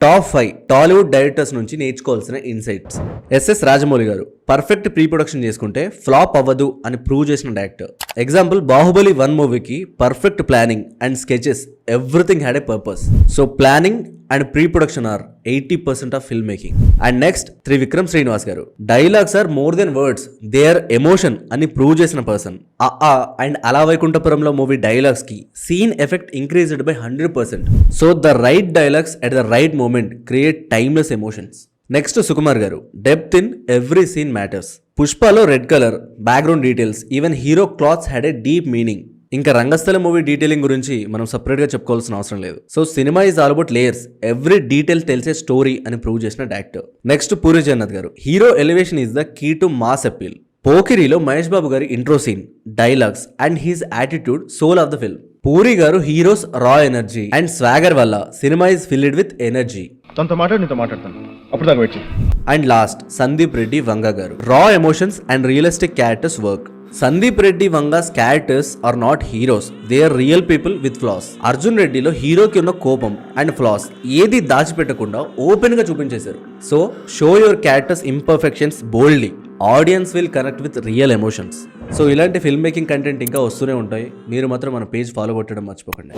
Top 5 Tollywood directors నుంచి నేర్చుకోవాల్సిన insights. SS Rajamouli garu perfect pre production చేసుకుంటే ఫ్లాప్ అవ్వదు అని ప్రూవ్ చేసిన డైరెక్టర్. ఎగ్జాంపుల్ బాహుబలి 1 మూవీకి perfect planning and sketches, everything had a purpose. So planning and pre production are 80% of film making. And next Trivikram Srinivas garu, dialogues are more than words, they are emotion అని prove చేసిన person. And అలా వైకుంఠపురంలో movie dialogues కి scene effect increased by 100%. So the right dialogues at the right moment create timeless emotions. Next Sukumar garu, depth in every scene matters. పుష్పలో red colour, background details, even hero clothes had a deep meaning. ఇంకా Rangasthala movie detailing గురించి మనం separate గా చెప్పుకోవాల్సిన అవసరం లేదు. So cinema is all about layers, every detail తెలిసే story అని ప్రూవ్ చేసిన director. Next Puri Jagannadh garu, hero elevation is the key to mass appeal. పోకిరిలో మహేష్ బాబు గారి intro scene, dialogues and his attitude soul of the film. Puri garu heroes raw energy and swagger వల్ల cinema is filled with energy. And last Sandeep Reddy Vanga garu, raw emotions and realistic characters work. Sandeep Reddy Vanga's characters are not heroes, they are real people with flaws. Arjun రెడ్డిలో హీరోకి ఉన్న కోపం అండ్ flaws ఏది దాచిపెట్టకుండా open గా చూపించేశారు. So show your characters imperfections boldly, audience will connect with real emotions. So ఇలాంటి ఫిల్మ్ మేకింగ్ కంటెంట్ ఇంకా వస్తూనే ఉంటాయి. మీరు మాత్రం మన పేజ్ ఫాలో కొట్టడం మర్చిపోకండి.